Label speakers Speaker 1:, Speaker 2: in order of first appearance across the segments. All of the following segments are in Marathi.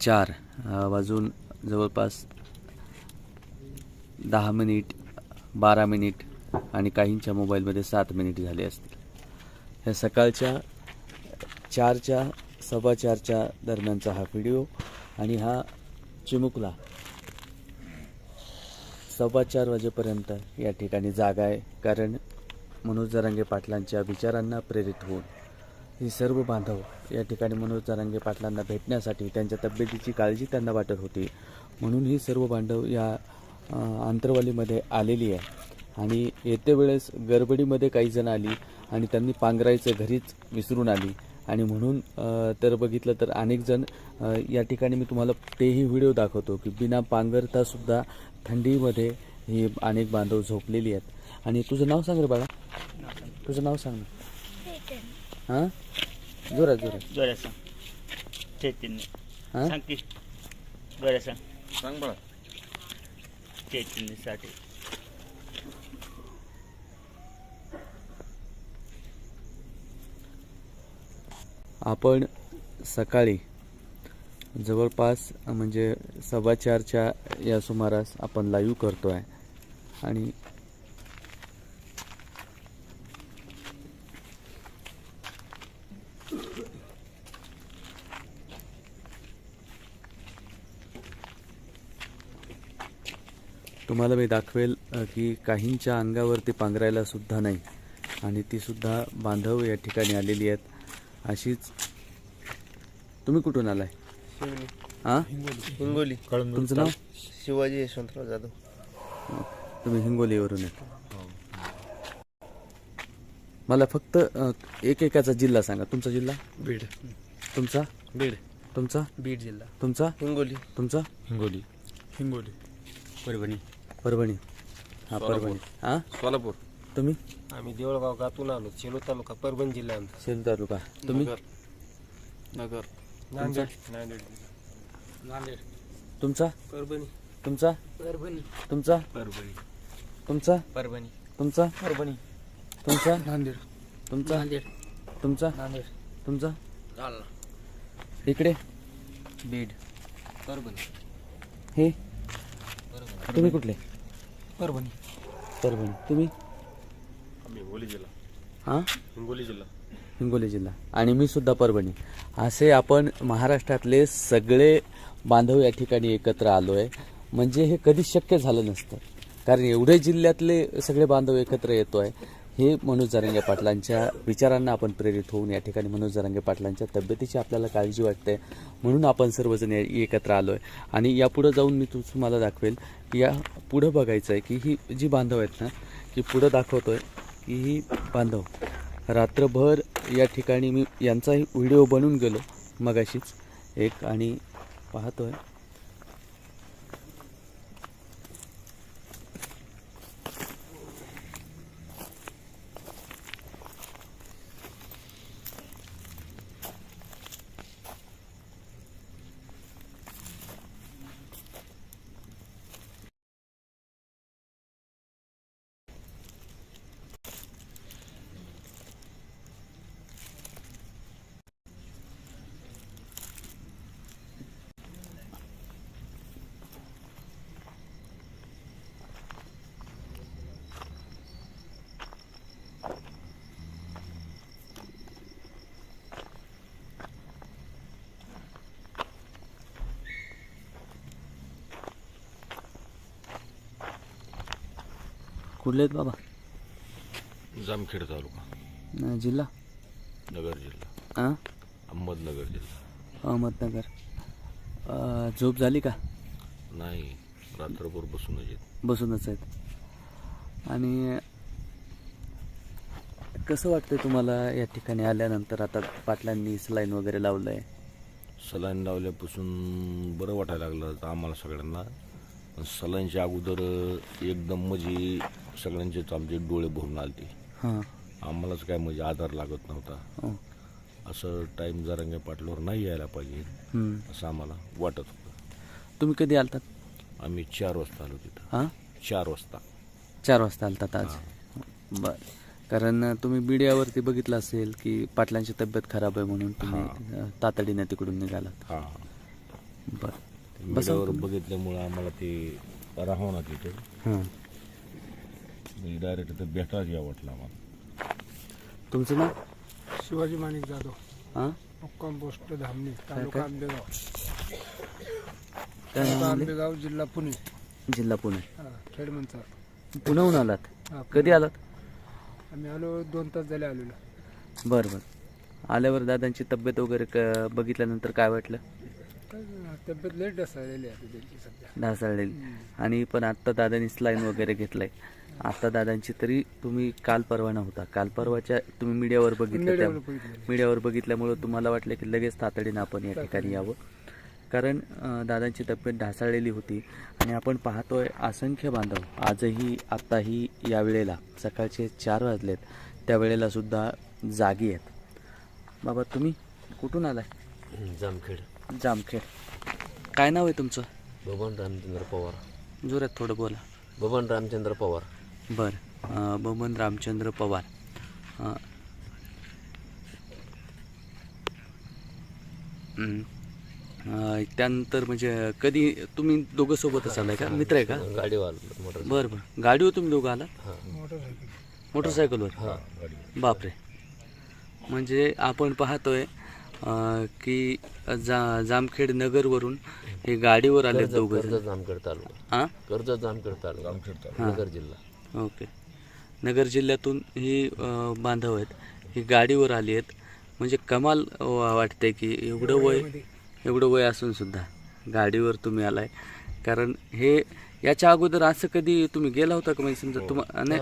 Speaker 1: 4 वाजून जवळपास 10 मिनिट 12 मिनिट आणि काहींच्या मोबाईलमध्ये 7 मिनिट झाले असतील. ह्या सकाळच्या 4च्या 4:15च्या दरम्यानचा हा व्हिडिओ आणि हा चिमुकला 4:15 वाजेपर्यंत या ठिकाणी जागा आहे. कारण मनोज जरांगे पाटलांच्या विचारांना प्रेरित होऊन ही सर्व बांधव या ठिकाणी मनोज जरांगे पाटलांना भेटण्यासाठी त्यांच्या तब्येतीची काळजी त्यांना वाटत होती म्हणून ही सर्व बांधव या आंतरवालीमध्ये आलेली आहे. आणि येते वेळेस गडबडीमध्ये काही जण आली आणि त्यांनी पांघरायचं घरीच विसरून आली आणि म्हणून तर बघितलं तर अनेक जण या ठिकाणी मी तुम्हाला तेही व्हिडिओ दाखवतो की बिना पांघरतासुद्धा थंडीमध्ये ही अनेक बांधव झोपलेली आहेत. आणि तुझं नाव सांग रे बाळा, तुझं नाव सांग ना. हां जोरात जोरात
Speaker 2: जोरात सांग. चैतन्य
Speaker 1: हां
Speaker 2: सांग की जोरात सांग.
Speaker 3: सांग बरं.
Speaker 2: चैतन्यसाठी
Speaker 1: आपण सकाळी जवळपास म्हणजे 4:15च्या या सुमारास आपण लाईव्ह करतो आहे. आणि तुम्हाला मी दाखवेल की काहींच्या अंगावरती पांघरायला सुद्धा नाही आणि ती सुद्धा बांधव या ठिकाणी आलेली आहेत. अशीच तुम्ही कुठून आलाय? हां
Speaker 3: हिंगोली.
Speaker 1: तुमचं नाव?
Speaker 3: शिवाजी यशवंतराव जाधव.
Speaker 1: तुम्ही हिंगोलीवरून आहे. मला फक्त एकेकाचा जिल्हा सांगा. तुमचा जिल्हा?
Speaker 3: बीड.
Speaker 1: तुमचा?
Speaker 3: बीड.
Speaker 1: तुमचा?
Speaker 3: बीड जिल्हा.
Speaker 1: तुमचा?
Speaker 3: हिंगोली.
Speaker 1: तुमचा?
Speaker 3: हिंगोली. हिंगोली. परभणी.
Speaker 1: परभणी. हां परभणी. हां
Speaker 3: सोलापूर.
Speaker 1: तुम्ही?
Speaker 3: आम्ही देवळगाव गातून आलो. सेलू तालुका परभणी जिल्हा.
Speaker 1: सेलू तालुका. तुम्ही?
Speaker 3: नगर.
Speaker 1: तुमचा?
Speaker 3: नांदेड. नांदेड.
Speaker 1: तुमचा?
Speaker 3: परभणी.
Speaker 1: तुमचा?
Speaker 3: परभणी.
Speaker 1: तुमचा?
Speaker 3: परभणी.
Speaker 1: तुमचा?
Speaker 3: परभणी.
Speaker 1: तुमचा?
Speaker 3: परभणी.
Speaker 1: तुमचा?
Speaker 3: नांदेड.
Speaker 1: तुमचा?
Speaker 3: नांदेड.
Speaker 1: तुमचा?
Speaker 3: नांदेड.
Speaker 1: तुमचा?
Speaker 3: जालना.
Speaker 1: इकडे
Speaker 3: बीड. परभणी.
Speaker 1: हे
Speaker 3: परभणी.
Speaker 1: तुम्ही कुठले?
Speaker 3: परभणी.
Speaker 1: परभणी. तुम्ही?
Speaker 3: हिंगोली जिल्हा.
Speaker 1: हां
Speaker 3: हिंगोली जिल्हा.
Speaker 1: हिंगोली जिल्हा. आणि मी सुद्धा परभणी. असे आपण महाराष्ट्रातले सगळे बांधव या ठिकाणी एकत्र आलो आहे. म्हणजे हे कधी शक्य झालं नसतं. कारण एवढे जिल्ह्यातले सगळे बांधव एकत्र येतो आहे हे मनोज जरांगे पाटलांच्या विचारांना आपण प्रेरित होऊन या ठिकाणी मनोज जरांगे पाटलांच्या तब्येतीची आपल्याला काळजी वाटते म्हणून आपण सर्वजण एकत्र आलो आहे. आणि यापुढं जाऊन मी तुम्हाला दाखवेल की या पुढं बघायचं आहे की ही जी बांधव आहेत ना की पुढं दाखवतो आहे की ही बांधव रात्रभर या ठिकाणी मी यांचाही व्हिडिओ बनवून गेलो मगाशीच एक आणि पाहतो आहे. कुठले आहेत बाबा?
Speaker 4: जामखेड तालुका,
Speaker 1: जिल्हा?
Speaker 4: नगर जिल्हा,
Speaker 1: हां
Speaker 4: अहमदनगर जिल्हा.
Speaker 1: अहमदनगर. झोप झाली का?
Speaker 4: नाही, रात्रभर बसूनच येत.
Speaker 1: बसूनच आहेत. आणि कसं वाटतं तुम्हाला या ठिकाणी आल्यानंतर? आता पाटलांनी सलाईन वगैरे लावलं आहे.
Speaker 4: सलाईन लावल्यापासून बरं वाटायला लागलं आम्हाला सगळ्यांना. पण सलाईनच्या अगोदर एकदम म्हणजे सगळ्यांचेच आमचे डोळे भरून आलते.
Speaker 1: हां
Speaker 4: आम्हालाच काय म्हणजे आधार लागत नव्हता.
Speaker 1: हो.
Speaker 4: असं टाईम जरांगे पाटलावर नाही यायला पाहिजे असं आम्हाला वाटत होतं.
Speaker 1: तुम्ही कधी आलतात?
Speaker 4: आम्ही 4 वाजता आलो तिथं.
Speaker 1: हां
Speaker 4: 4 वाजता.
Speaker 1: 4 वाजता आलतात आज. बरं. कारण तुम्ही मीडियावरती बघितलं असेल की पाटलांची तब्येत खराब आहे म्हणून तुम्ही तातडीने तिकडून निघालात.
Speaker 4: हां.
Speaker 1: बरं
Speaker 4: मीडियावर बघितल्यामुळं आम्हाला ते राहणार तिथे
Speaker 1: हां.
Speaker 4: मी डायरेक्ट तिथं भेटायच या वाटलं आम्हाला.
Speaker 1: तुमचं नाव?
Speaker 5: शिवाजी माणिक जाधव,
Speaker 1: हां
Speaker 5: मुक्काम पोस्ट धामणी,
Speaker 1: काय?
Speaker 5: तालुका आंबेगाव,
Speaker 1: काय नाव
Speaker 5: तालुका
Speaker 1: म्हणले?
Speaker 5: आंबेगाव, जिल्हा पुणे.
Speaker 1: जिल्हा पुणे.
Speaker 5: खेडमनचा.
Speaker 1: पुण्याहून आलात?
Speaker 5: हा,
Speaker 1: कधी आलात?
Speaker 5: आम्ही आलो 2 तास झाले आलेलो.
Speaker 1: बरं बरं. आल्यावर दादांची तब्येत वगैरे बघितल्यानंतर काय वाटलं?
Speaker 5: काय तब्येत लेट ढसाळलेली आहे त्यांची सध्या.
Speaker 1: ढासळलेली. आणि पण आत्ता दादांनी स्लाईन वगैरे घेतलंय. आता दादांची तरी तुम्ही काल परवा नव्हता, काल परवाच्या तुम्ही मीडियावर बघितलं,
Speaker 5: मीडियावर बघितलेलं.
Speaker 1: मीडियावर बघितल्यामुळं तुम्हाला वाटलं की लगेच तातडीनं आपण या ठिकाणी यावं, कारण दादांची तब्येत ढासळलेली होती. आणि आपण पाहतोय असंख्य बांधव आजही आत्ताही या वेळेला सकाळचे 4 वाजलेत त्या वेळेला सुद्धा जागी आहेत. बाबा तुम्ही कुठून आलाय?
Speaker 6: जामखेड.
Speaker 1: जामखेड. काय नाव आहे तुमचं?
Speaker 6: बबन रामचंद्र पवार.
Speaker 1: जोरात थोडं बोला.
Speaker 6: बबन रामचंद्र पवार.
Speaker 1: बरं. बबन रामचंद्र पवार. त्यानंतर म्हणजे कधी तुम्ही दोघं सोबतच आलाय का? मित्र आहे का?
Speaker 6: गाडीवाल मोटर.
Speaker 1: बरं बरं. गाडीवर तुम्ही दोघं आला?
Speaker 5: मोटरसायकल.
Speaker 1: मोटरसायकलवर? बापरे. म्हणजे आपण पाहतोय की जामखेड नगरवरून हे गाडीवर आले दोघं.
Speaker 6: कर्जत जामखेड तालुका.
Speaker 1: हां.
Speaker 6: कर्जत जामखेड तालुका, नगर जिल्हा.
Speaker 1: ओके. नगर जिल्ह्यातून ही बांधव आहेत, ही गाडीवर आली आहेत. म्हणजे कमाल वाटते की एवढं वय असून सुद्धा गाडीवर तुम्ही आलाय. कारण हे याच्या अगोदर असं कधी तुम्ही गेला होता का? म्हणजे समजा नाही,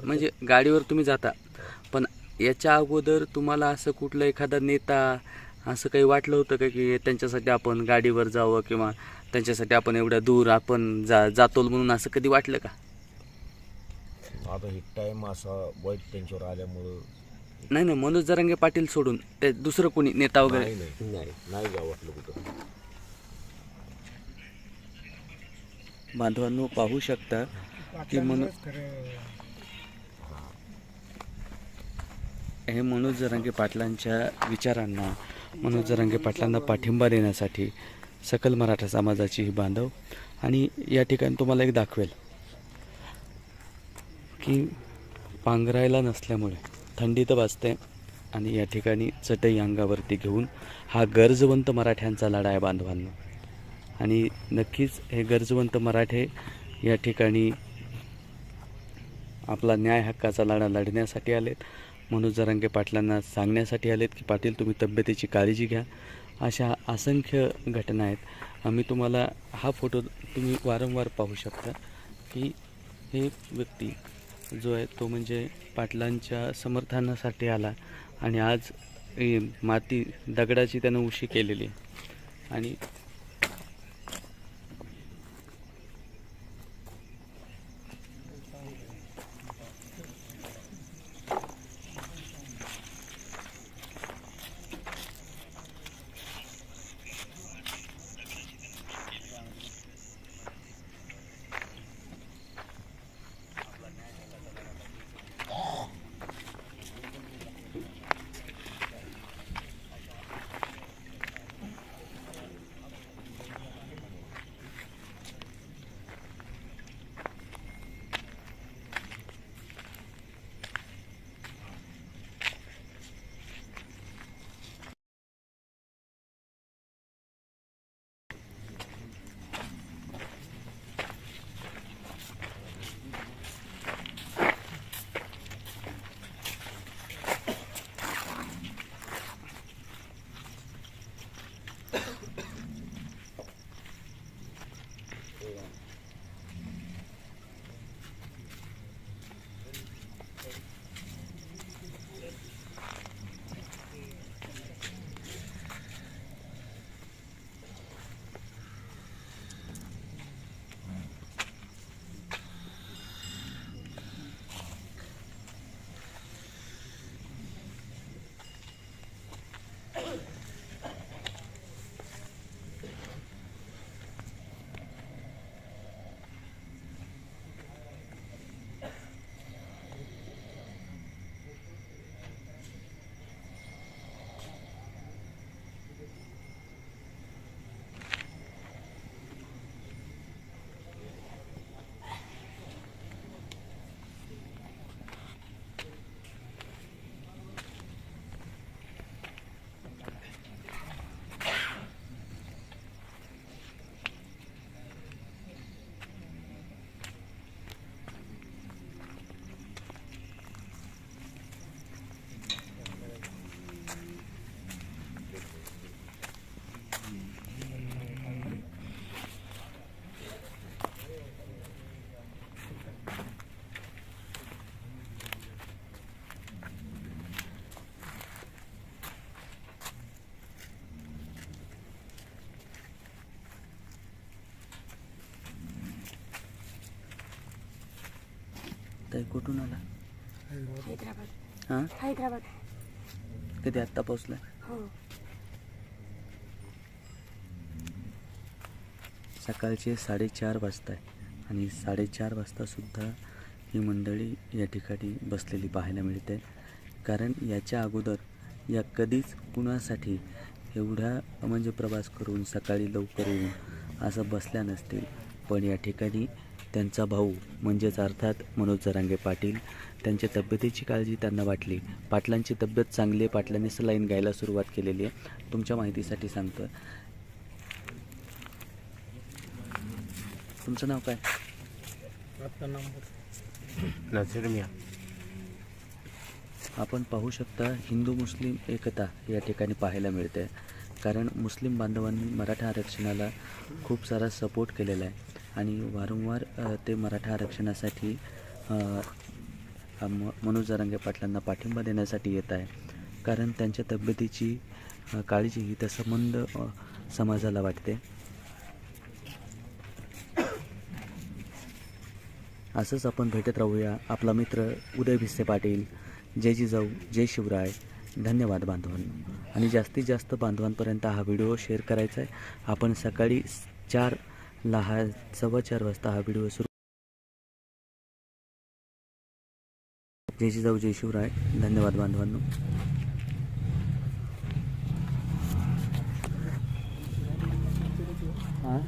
Speaker 1: म्हणजे गाडीवर तुम्ही जाता, पण याच्या अगोदर तुम्हाला असं कुठलं एखादा नेता असं काही वाटलं होतं का की त्यांच्यासाठी आपण गाडीवर जावं किंवा त्यांच्यासाठी आपण एवढ्या दूर आपण जातो म्हणून असं कधी वाटलं का?
Speaker 4: आता हे टाईम असा वाईट त्यांच्यावर आल्यामुळं
Speaker 1: नाही, मनोज जरांगे पाटील सोडून ते दुसरं कोणी नेता वगैरे?
Speaker 4: नाही जावं वाटलं कुठं.
Speaker 1: बांधवांनो पाहू शकता की हे मनोज जरांगे पाटलांच्या विचारांना, मनोज जरांगे पाटलांना पाठिंबा देण्यासाठी सकल मराठा समाजाची ही बांधव. आणि या ठिकाणी तुम्हाला एक दाखवेल की पांघरायला नसल्यामुळे थंडी तर वाजते आणि या ठिकाणी चटई अंगावरती घेऊन हा गरजवंत मराठ्यांचा लढा आहे बांधवांनो. आणि नक्कीच हे गरजवंत मराठे या ठिकाणी आपला न्याय हक्काचा लढा लढण्यासाठी आलेत. मनोज जरांगे पाटलांना सांगण्यासाठी आलेत की पाटील तुम्ही तब्येतीची काळजी घ्या. अशा असंख्य घटना आहेत. आम्ही तुम्हाला हा फोटो तुम्ही वारंवार पाहू शकता की हे व्यक्ती जो आहे तो म्हणजे पाटलांच्या समर्थनासाठी आला आणि आज माती दगडाची त्यानं उशी केलेली आहे. आणि कुठून आला?
Speaker 7: हैदराबाद
Speaker 1: हां,
Speaker 7: हैदराबाद
Speaker 1: कधी आत्ता पोचला?
Speaker 7: हो
Speaker 1: सकाळचे 4:30 वाजता आहे आणि 4:30 वाजतासुद्धा ही मंडळी या ठिकाणी बसलेली पाहायला मिळते. कारण याच्या अगोदर या कधीच कुणासाठी एवढा म्हणजे प्रवास करून सकाळी लवकर येऊन असं बसल्या नसतील. पण या ठिकाणी त्यांचा भाऊ म्हणजेच अर्थात मनोज जरांगे पाटील, त्यांच्या तब्येतीची काळजी त्यांना वाटली. पाटलांची तब्येत चांगली आहे, पाटलांनी सलाईन घ्यायला सुरुवात केलेली आहे. तुमच्या माहितीसाठी सांगतो. तुमचं नाव काय?
Speaker 3: नसीर मिया.
Speaker 1: आपण पाहू शकता हिंदू मुस्लिम एकता या ठिकाणी पाहायला मिळते. कारण मुस्लिम बांधवांनी मराठा आरक्षणाला खूप सारा सपोर्ट केलेला आहे आणि वारंवार ते मराठा आरक्षणासाठी मनोज जरांगे पाटलांना पाठिंबा देण्यासाठी येत आहे. कारण त्यांच्या तब्येतीची काळजी ही त्या संबंध समाजाला वाटते. असंच आपण भेटत राहूया. आपला मित्र उदय भिसे पाटील. जय जिजाऊ, जय शिवराय. धन्यवाद बांधवांनो. आणि जास्तीत जास्त बांधवांपर्यंत हा व्हिडिओ शेअर करायचा आहे. आपण सकाळी 4:15 वाजता हा व्हिडिओ सुरू. जय जिजाऊ, जय शिवराय. धन्यवाद बांधवांनो. हां